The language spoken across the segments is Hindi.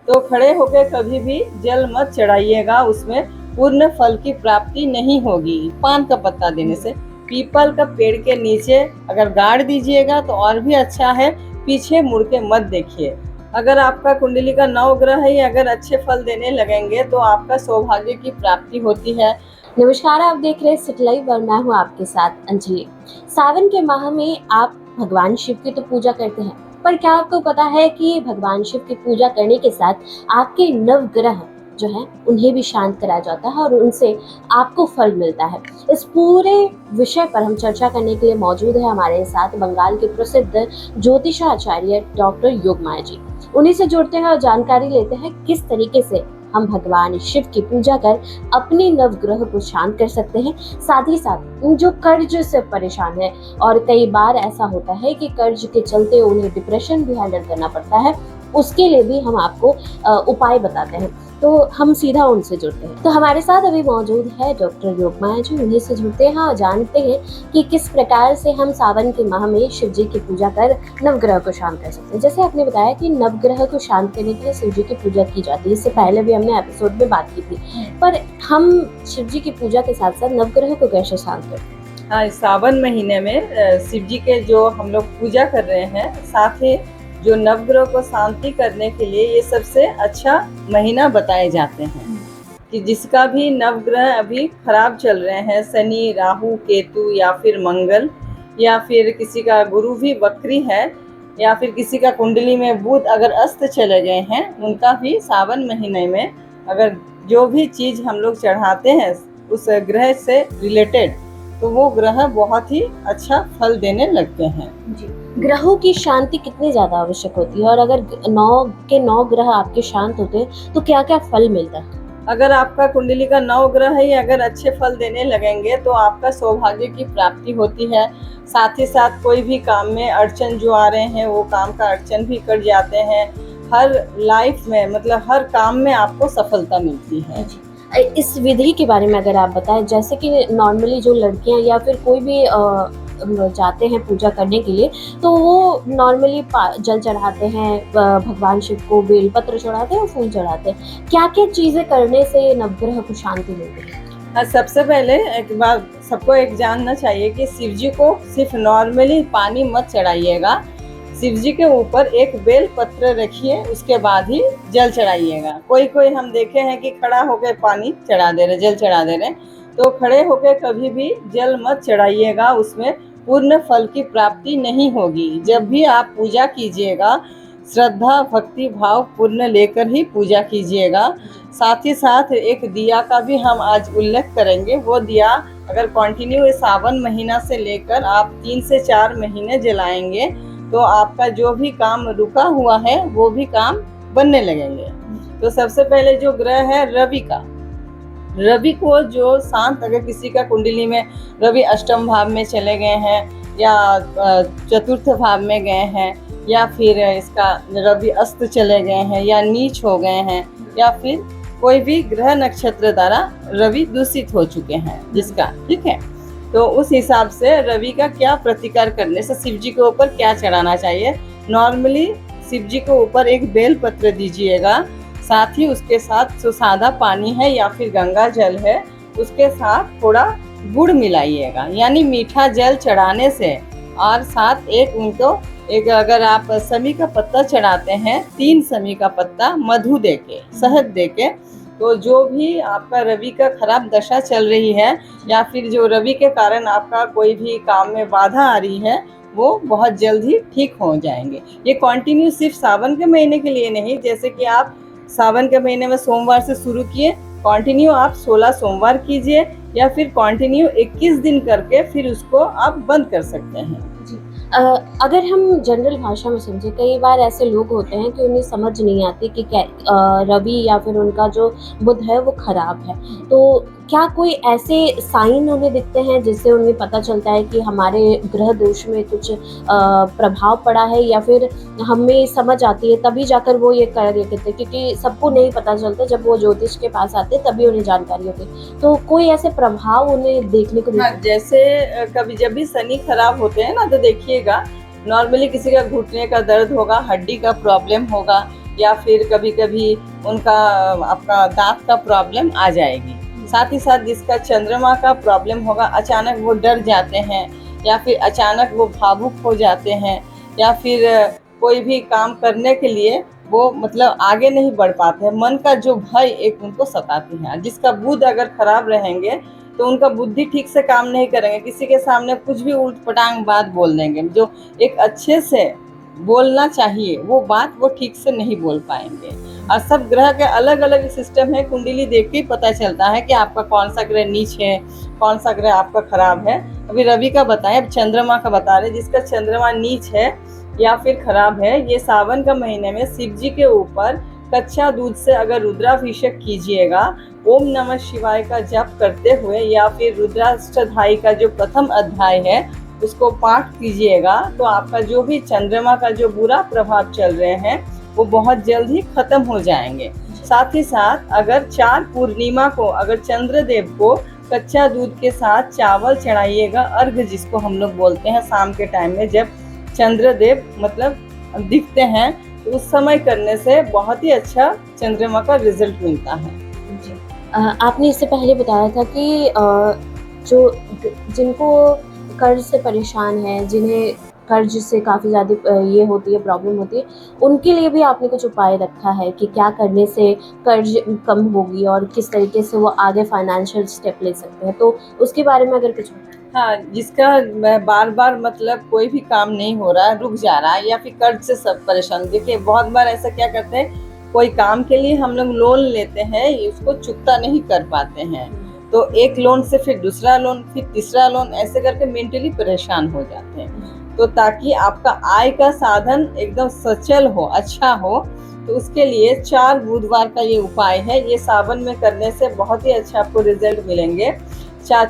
तो खड़े होकर कभी भी जल मत चढ़ाइएगा, उसमें पूर्ण फल की प्राप्ति नहीं होगी। पान का पत्ता देने से पीपल का पेड़ के नीचे अगर गाड़ दीजिएगा तो और भी अच्छा है, पीछे मुड़ के मत देखिए। अगर आपका कुंडली का नवग्रह ही अगर अच्छे फल देने लगेंगे तो आपका सौभाग्य की प्राप्ति होती है। नमस्कार, आप देख रहे हैं सिटी लाइव और मैं हूँ आपके साथ अंजलि। सावन के माह में आप भगवान शिव की तो पूजा करते हैं, पर क्या आपको पता है कि भगवान शिव की पूजा करने के साथ आपके नवग्रह जो है उन्हें भी शांत कराया जाता है और उनसे आपको फल मिलता है। इस पूरे विषय पर हम चर्चा करने के लिए मौजूद है हमारे साथ बंगाल के प्रसिद्ध ज्योतिषाचार्य डॉक्टर योगमाया जी। उन्हीं से जुड़ते हैं और जानकारी लेते हैं किस तरीके से हम भगवान शिव की पूजा कर अपने नवग्रह को शांत कर सकते हैं। साथ ही साथ जो कर्ज से परेशान है और कई बार ऐसा होता है कि कर्ज के चलते उन्हें डिप्रेशन भी हैंडल करना पड़ता है, उसके लिए भी हम आपको उपाय बताते हैं। तो हम सीधा उनसे जुड़ते हैं। तो हमारे साथ अभी मौजूद है डॉक्टर योगमाया जी। उन्हीं से जुड़ते हैं और जानते हैं कि किस प्रकार से हम सावन के माह में शिव जी की पूजा कर नवग्रह को शांत कर सकते हैं। जैसे आपने बताया कि नवग्रह को शांत करने के लिए शिव जी की पूजा की जाती है, इससे पहले भी हमने एपिसोड में बात की थी, पर हम शिव जी की पूजा के साथ साथ नवग्रह को कैसे शांत करते हैं? हाँ, सावन महीने में शिव जी के जो हम लोग पूजा कर रहे हैं, साथ ही जो नवग्रह को शांति करने के लिए ये सबसे अच्छा महीना बताए जाते हैं कि जिसका भी नवग्रह अभी खराब चल रहे हैं, शनि, राहु, केतु या फिर मंगल, या फिर किसी का गुरु भी वक्री है, या फिर किसी का कुंडली में बुध अगर अस्त चले गए हैं, उनका भी सावन महीने में अगर जो भी चीज़ हम लोग चढ़ाते हैं उस ग्रह से रिलेटेड, तो वो ग्रह बहुत ही अच्छा फल देने लगते हैं। जी। ग्रहों की शांति कितनी ज्यादा आवश्यक होती है और अगर 9 ग्रह आपके शांत होते हैं तो क्या क्या फल मिलता है? अगर आपका कुंडली का 9 ग्रह ही अगर अच्छे फल देने लगेंगे तो आपका सौभाग्य की प्राप्ति होती है। साथ ही साथ कोई भी काम में अड़चन जो आ रहे हैं वो काम का अड़चन भी कट जाते हैं। हर लाइफ में मतलब हर काम में आपको सफलता मिलती है। इस विधि के बारे में अगर आप बताएं, जैसे कि नॉर्मली जो लड़कियां या फिर कोई भी जाते हैं पूजा करने के लिए, तो वो नॉर्मली जल चढ़ाते हैं भगवान शिव को, बेलपत्र चढ़ाते हैं और फूल चढ़ाते हैं। क्या क्या चीजें करने से नवग्रह को शांति मिलती है? हाँ, सबसे पहले एक बात सबको एक जानना चाहिए कि शिव जी को सिर्फ नॉर्मली पानी मत चढ़ाइएगा। शिव जी के ऊपर एक बेल पत्र रखिए, उसके बाद ही जल चढ़ाइएगा। कोई हम देखे हैं कि खड़ा होकर पानी चढ़ा दे रहे, जल चढ़ा दे रहे, तो खड़े होकर कभी भी जल मत चढ़ाइएगा, उसमें पूर्ण फल की प्राप्ति नहीं होगी। जब भी आप पूजा कीजिएगा श्रद्धा भक्ति भाव पूर्ण लेकर ही पूजा कीजिएगा। साथ ही साथ एक दिया का भी हम आज उल्लेख करेंगे। वो दिया अगर कंटिन्यू सावन महीना से लेकर आप 3 से 4 महीने जलाएंगे तो आपका जो भी काम रुका हुआ है वो भी काम बनने लगेंगे। तो सबसे पहले जो ग्रह है रवि का, रवि को जो शांत, अगर किसी का कुंडली में रवि अष्टम भाव में चले गए हैं या चतुर्थ भाव में गए हैं, या फिर इसका रवि अस्त चले गए हैं या नीच हो गए हैं, या फिर कोई भी ग्रह नक्षत्र द्वारा रवि दूषित हो चुके हैं जिसका, ठीक है, तो उस हिसाब से रवि का क्या प्रतिकार करने से शिव जी के ऊपर क्या चढ़ाना चाहिए। नॉर्मली शिव जी के ऊपर एक बेल पत्र दीजिएगा, साथ ही उसके साथ जो सादा पानी है या फिर गंगा जल है उसके साथ थोड़ा गुड़ मिलाइएगा, यानी मीठा जल चढ़ाने से, और साथ एक अगर आप समी का पत्ता चढ़ाते हैं, 3 समी का पत्ता मधु देके, शहद देके, तो जो भी आपका रवि का खराब दशा चल रही है या फिर जो रवि के कारण आपका कोई भी काम में बाधा आ रही है वो बहुत जल्द ही ठीक हो जाएंगे। ये कंटिन्यू सिर्फ सावन के महीने के लिए नहीं, जैसे कि आप सावन के महीने में सोमवार से शुरू किए, कंटिन्यू आप 16 सोमवार कीजिए, या फिर कंटिन्यू 21 दिन करके फिर उसको आप बंद कर सकते हैं। अगर हम जनरल भाषा में समझे, कई बार ऐसे लोग होते हैं कि उन्हें समझ नहीं आती कि रवि या फिर उनका जो बुध है वो खराब है, तो क्या कोई ऐसे साइन उन्हें दिखते हैं जिससे उन्हें पता चलता है कि हमारे ग्रह दोष में कुछ प्रभाव पड़ा है, या फिर हमें समझ आती है तभी जाकर वो ये कार्य करते हैं? क्योंकि सबको नहीं पता चलता, जब वो ज्योतिष के पास आते हैं तभी उन्हें जानकारी होती है। तो कोई ऐसे प्रभाव उन्हें देखने को हाँ, जैसे कभी जब भी शनि खराब होते हैं ना, तो देखिएगा नॉर्मली किसी का घुटने का दर्द होगा, हड्डी का प्रॉब्लम होगा, या फिर कभी कभी उनका आपका दांत का प्रॉब्लम आ जाएगी। साथ ही साथ जिसका चंद्रमा का प्रॉब्लम होगा, अचानक वो डर जाते हैं या फिर अचानक वो भावुक हो जाते हैं या फिर कोई भी काम करने के लिए वो मतलब आगे नहीं बढ़ पाते हैं। मन का जो भय एक उनको सताती है। जिसका बुध अगर खराब रहेंगे तो उनका बुद्धि ठीक से काम नहीं करेंगे, किसी के सामने कुछ भी उल्ट पटांग बात बोल देंगे। जो एक अच्छे से बोलना चाहिए वो बात वो ठीक से नहीं बोल पाएंगे। और सब ग्रह के अलग अलग सिस्टम है, कुंडली देख के पता चलता है कि आपका कौन सा ग्रह नीच है, कौन सा ग्रह आपका खराब है। अभी रवि का बताएं, अब चंद्रमा का बता रहे। जिसका चंद्रमा नीच है या फिर खराब है, ये सावन का महीने में शिव जी के ऊपर कच्चा दूध से अगर रुद्राभिषेक कीजिएगा, ओम नमः शिवाय का जप करते हुए या फिर रुद्राष्टध्यायी का जो प्रथम अध्याय है उसको पाठ कीजिएगा, तो आपका जो भी चंद्रमा का जो बुरा प्रभाव चल रहे हैं वो बहुत जल्द ही खत्म हो जाएंगे। साथ ही साथ अगर 4 पूर्णिमा को अगर चंद्रदेव को कच्चा दूध के साथ चावल चढ़ाइएगा, अर्घ जिसको हम लोग बोलते हैं, शाम के टाइम में जब चंद्रदेव मतलब दिखते हैं, तो उस समय करने से बहुत ही अच्छा चंद्रमा का रिजल्ट मिलता है। जी। आपने इससे पहले बताया था कि जो जिनको कर्ज से परेशान है, जिन्हें कर्ज से काफ़ी ज़्यादा ये होती है, प्रॉब्लम होती है, उनके लिए भी आपने कुछ उपाय रखा है कि क्या करने से कर्ज कम होगी और किस तरीके से वो आगे फाइनेंशियल स्टेप ले सकते हैं, तो उसके बारे में अगर कुछ बताएं। हाँ, जिसका बार बार मतलब कोई भी काम नहीं हो रहा है, रुक जा रहा है या फिर कर्ज से सब परेशान। देखिए बहुत बार ऐसा क्या करते हैं, कोई काम के लिए हम लोग लोन लेते हैं, उसको चुकता नहीं कर पाते हैं, तो एक लोन से फिर दूसरा लोन, फिर तीसरा लोन, ऐसे करके मेंटली परेशान हो जाते हैं। तो ताकि आपका आय का साधन एकदम सचल हो, अच्छा हो, तो उसके लिए 4 बुधवार का ये उपाय है। ये सावन में करने से बहुत ही अच्छा आपको रिजल्ट मिलेंगे।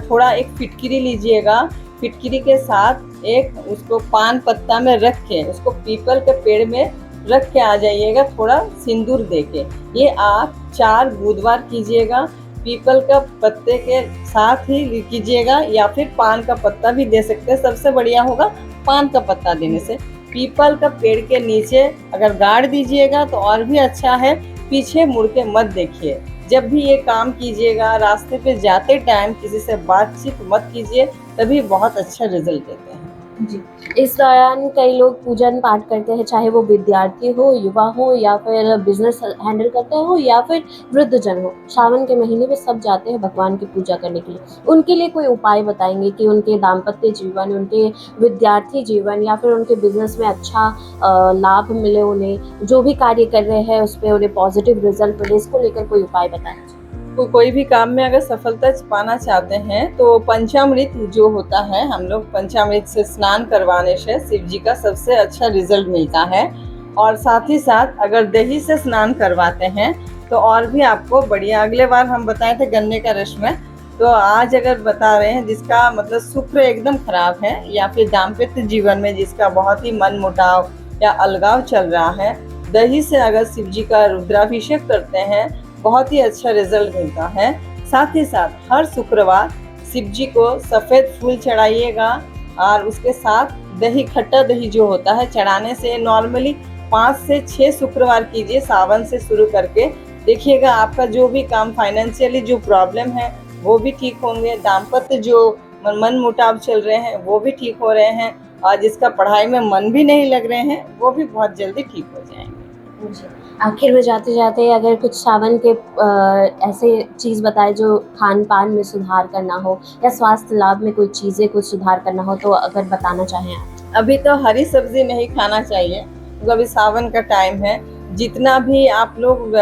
थोड़ा एक फिटकिरी लीजिएगा, फिटकिरी के साथ एक उसको पान पत्ता में रख के उसको पीपल के पेड़ में रख के आ जाइएगा, थोड़ा सिंदूर देके। ये आप 4 बुधवार कीजिएगा। पीपल का पत्ते के साथ ही कीजिएगा या फिर पान का पत्ता भी दे सकते हैं, सबसे बढ़िया होगा पान का पत्ता देने से। पीपल का पेड़ के नीचे अगर गाड़ दीजिएगा तो और भी अच्छा है। पीछे मुड़ के मत देखिए। जब भी ये काम कीजिएगा, रास्ते पे जाते टाइम किसी से बातचीत मत कीजिए, तभी बहुत अच्छा रिजल्ट देते हैं। जी। इस दौरान कई लोग पूजन पाठ करते हैं, चाहे वो विद्यार्थी हो, युवा हो या फिर बिजनेस हैंडल करते हो या फिर वृद्धजन हो। सावन के महीने में सब जाते हैं भगवान की पूजा करने के लिए। उनके लिए कोई उपाय बताएंगे कि उनके दाम्पत्य जीवन, उनके विद्यार्थी जीवन या फिर उनके बिजनेस में अच्छा लाभ मिले, उन्हें जो भी कार्य कर रहे हैं उस पर उन्हें पॉजिटिव रिजल्ट मिले, इसको लेकर कोई उपाय बताएं। कोई भी काम में अगर सफलता पाना चाहते हैं तो पंचामृत जो होता है, हम लोग पंचामृत से स्नान करवाने से शिव जी का सबसे अच्छा रिजल्ट मिलता है। और साथ ही साथ अगर दही से स्नान करवाते हैं तो और भी आपको बढ़िया। अगले बार हम बताए थे गन्ने का रस में, तो आज अगर बता रहे हैं जिसका मतलब शुक्र एकदम खराब है या फिर दाम्पत्य जीवन में जिसका बहुत ही मन मुटाव या अलगाव चल रहा है, दही से अगर शिव जी का रुद्राभिषेक करते हैं बहुत ही अच्छा रिजल्ट मिलता है। साथ ही साथ हर शुक्रवार शिव जी को सफ़ेद फूल चढ़ाइएगा और उसके साथ दही, खट्टा दही जो होता है चढ़ाने से नॉर्मली 5 से 6 शुक्रवार कीजिए, सावन से शुरू करके देखिएगा आपका जो भी काम, फाइनेंशियली जो प्रॉब्लम है वो भी ठीक होंगे, दाम्पत्य जो मन मुटाव चल रहे हैं वो भी ठीक हो रहे हैं, और जिसका पढ़ाई में मन भी नहीं लग रहे हैं वो भी बहुत जल्दी ठीक हो जाएंगे। आखिर में जाते जाते अगर कुछ सावन के ऐसे चीज़ बताए जो खान पान में सुधार करना हो या स्वास्थ्य लाभ में कोई चीज़ें कुछ सुधार करना हो, तो अगर बताना चाहें आप। अभी तो हरी सब्जी नहीं खाना चाहिए क्योंकि अभी सावन का टाइम है। जितना भी आप लोग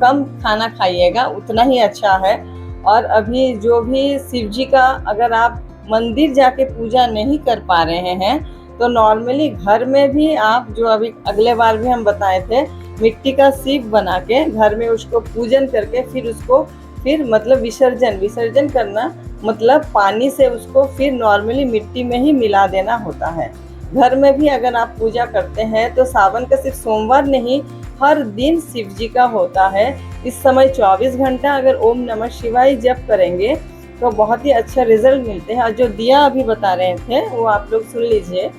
कम खाना खाइएगा उतना ही अच्छा है। और अभी जो भी शिव जी का अगर आप मंदिर जाके पूजा नहीं कर पा रहे हैं तो नॉर्मली घर में भी आप, जो अभी अगले बार भी हम बताए थे, मिट्टी का शिव बना के घर में उसको पूजन करके फिर उसको मतलब विसर्जन करना, मतलब पानी से उसको फिर नॉर्मली मिट्टी में ही मिला देना होता है। घर में भी अगर आप पूजा करते हैं तो सावन का सिर्फ सोमवार नहीं, हर दिन शिव जी का होता है। इस समय 24 घंटा अगर ओम नमः शिवाय जप करेंगे तो बहुत ही अच्छा रिजल्ट मिलते हैं। और जो दिया अभी बता रहे थे वो आप लोग सुन लीजिए।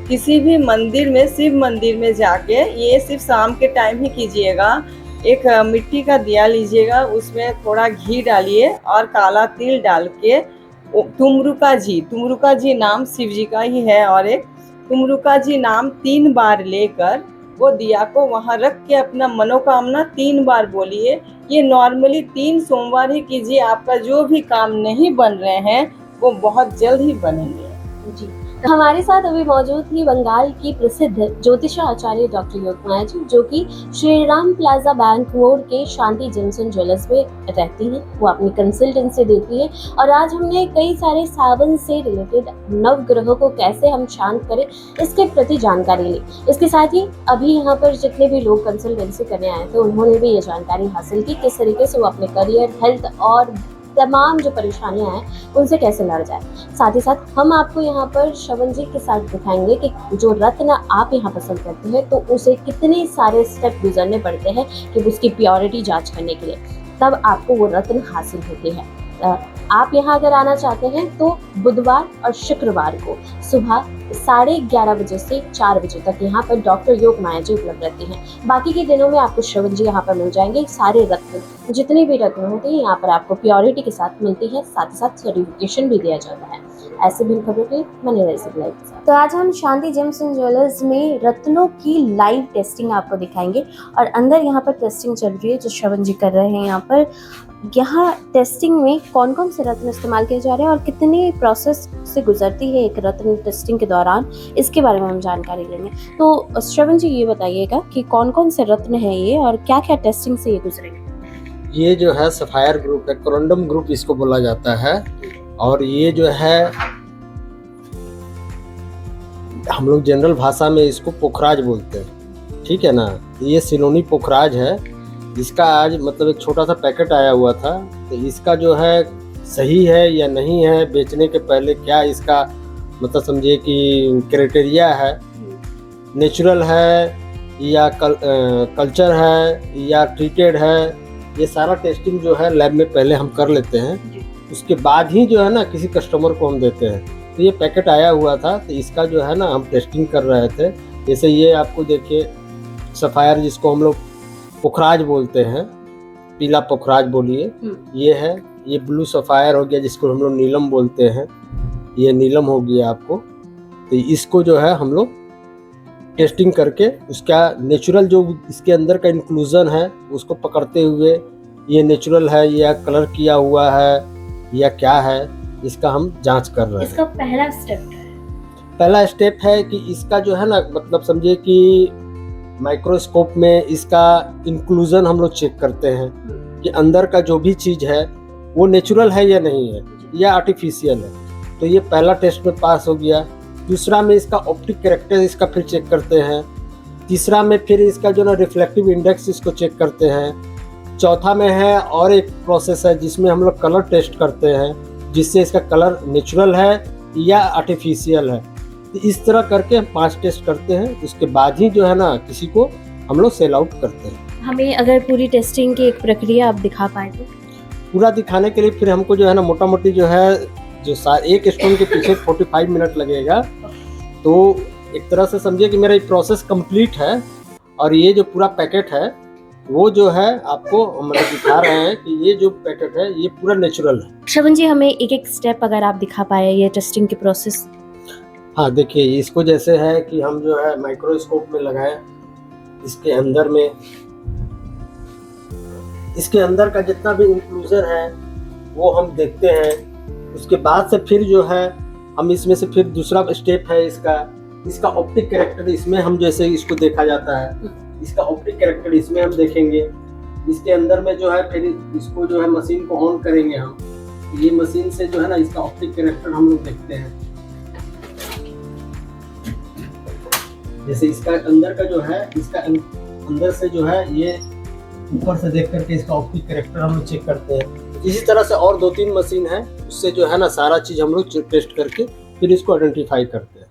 किसी भी मंदिर में, शिव मंदिर में जाके ये सिर्फ शाम के टाइम ही कीजिएगा। एक मिट्टी का दिया लीजिएगा, उसमें थोड़ा घी डालिए और काला तिल डाल के तुमरुका जी नाम शिव जी का ही है, और एक तुमरुका जी नाम 3 बार लेकर वो दिया को वहाँ रख के अपना मनोकामना 3 बार बोलिए। ये नॉर्मली 3 सोमवार ही कीजिए, आपका जो भी काम नहीं बन रहे हैं वो बहुत जल्द ही बनेंगे। जी, तो हमारे साथ अभी मौजूद थी बंगाल की प्रसिद्ध ज्योतिषा आचार्य डॉक्टर योगमाया जी, जो कि Shri Ram plaza bank road के शांति जेम्स एंड ज्वेलर्स में रहती हैं। वो अपनी कंसल्टेंसी देती है और आज हमने कई सारे सावन से रिलेटेड नवग्रहों को कैसे हम शांत करें इसके प्रति जानकारी ली। इसके साथ ही अभी यहाँ पर जितने भी लोग कंसल्टेंसी करने आए थे उन्होंने भी ये जानकारी हासिल की किस तरीके से वो अपने करियर, हेल्थ और तमाम जो परेशानियां हैं उनसे कैसे लड़ जाए। साथ ही साथ हम आपको यहाँ पर श्रवण जी के साथ दिखाएंगे कि जो रत्न आप यहाँ पसंद करते हैं तो उसे कितने सारे स्टेप गुजरने पड़ते हैं कि उसकी प्योरिटी जांच करने के लिए, तब आपको वो रत्न हासिल होते हैं। आप यहाँ अगर आना चाहते हैं तो बुधवार और शुक्रवार को सुबह 11:30 बजे से 4 बजे तक यहाँ पर डॉक्टर योगमाया जी उपलब्ध रहती हैं। बाकी के दिनों में आपको श्रवण जी यहाँ पर मिल जाएंगे। सारे रत्न, जितने भी रत्न होते हैं यहाँ पर आपको प्योरिटी के साथ मिलती है, साथ ही साथ सर्टिफिकेशन भी दिया जाता है। ऐसे भी खबरों के बने रहे सब लाइव के साथ। तो आज हम शांति जेम्स एंड ज्वेलर्स में रत्नों की लाइव टेस्टिंग आपको दिखाएंगे और अंदर यहाँ पर टेस्टिंग चल रही है जो श्रवण जी कर रहे हैं। यहाँ टेस्टिंग में कौन कौन से रत्न इस्तेमाल किए जा रहे हैं और कितने प्रोसेस से गुजरती है एक रत्न टेस्टिंग के दौरान, इसके बारे में हम जानकारी लेंगे। तो श्रवण जी ये बताइएगा कि कौन कौन से रत्न है ये और क्या क्या टेस्टिंग से ये गुजरेंगे। ये जो है सफायर ग्रुप है, कोरंडम ग्रुप इसको बोला जाता है, और ये जो है हम लोग जनरल भाषा में इसको पोखराज बोलते हैं, ठीक है ना। ये सिलोनी पोखराज है, इसका आज मतलब एक छोटा सा पैकेट आया हुआ था। तो इसका जो है सही है या नहीं है, बेचने के पहले क्या इसका मतलब समझिए कि क्राइटेरिया है, नेचुरल है या कल्चर है या ट्रीटेड है, ये सारा टेस्टिंग जो है लैब में पहले हम कर लेते हैं। उसके बाद ही जो है ना किसी कस्टमर को हम देते हैं। तो ये पैकेट आया हुआ था तो इसका जो है ना हम टेस्टिंग कर रहे थे। जैसे ये आपको देखिए सफायर, जिसको हम लोग पोखराज बोलते हैं, पीला पोखराज बोलिए, ये है। ये ब्लू सफायर हो गया जिसको हम लोग नीलम बोलते हैं, ये नीलम हो गया आपको। तो इसको जो है हम लोग टेस्टिंग करके उसका नेचुरल जो इसके अंदर का इंक्लूजन है उसको पकड़ते हुए ये नेचुरल है या कलर किया हुआ है या क्या है, इसका हम जांच कर रहे हैं। इसका पहला स्टेप है, पहला स्टेप है कि इसका जो है ना मतलब समझिए कि माइक्रोस्कोप में इसका इंक्लूजन हम लोग चेक करते हैं कि अंदर का जो भी चीज़ है वो नेचुरल है या नहीं है या आर्टिफिशियल है। तो ये पहला टेस्ट में पास हो गया। दूसरा में इसका ऑप्टिक कैरेक्टर इसका फिर चेक करते हैं। तीसरा में फिर इसका जो ना रिफ्लेक्टिव इंडेक्स इसको चेक करते हैं। चौथा में है और एक प्रोसेस है जिसमें हम लोग कलर टेस्ट करते हैं, जिससे इसका कलर नेचुरल है या आर्टिफिशियल है। तो इस तरह करके हम 5 टेस्ट करते हैं। उसके बाद ही जो है ना किसी को हम लोग सेल आउट करते हैं। हमें अगर पूरी टेस्टिंग की एक प्रक्रिया आप दिखा पाए तो? पूरा दिखाने के लिए फिर हमको जो है ना मोटा मोटी जो है जो एक स्टोन के पीछे 45 मिनट लगेगा। तो एक तरह से समझिए कि मेरा ये प्रोसेस कंप्लीट है। और ये जो पूरा पैकेट है वो जो है आपको मतलब दिखा रहे हैं कि ये जो पैकेट है ये पूरा नेचुरल है। श्रवण जी हमें एक एक स्टेप अगर आप दिखा पाए ये टेस्टिंग की प्रोसेस। हाँ देखिए, इसको जैसे है कि हम जो है माइक्रोस्कोप में लगाए, इसके अंदर में इसके अंदर का जितना भी इंक्लूजन है वो हम देखते हैं। उसके बाद से फिर जो है हम इसमें से फिर दूसरा स्टेप है इसका ऑप्टिक कैरेक्टर। इसमें हम जैसे इसको देखा जाता है, इसका ऑप्टिक कैरेक्टर इसमें हम देखेंगे। इसके अंदर में जो है फिर इसको जो है मशीन को ऑन करेंगे हम। ये मशीन से जो है ना इसका ऑप्टिक कैरेक्टर हम लोग देखते हैं। जैसे इसका अंदर का जो है, इसका अंदर से जो है ये ऊपर से देख करके इसका ऑप्टिक कैरेक्टर हम लोग चेक करते हैं। इसी तरह से और 2-3 मशीन है, उससे जो है ना सारा चीज हम लोग टेस्ट करके फिर इसको आइडेंटिफाई करते हैं।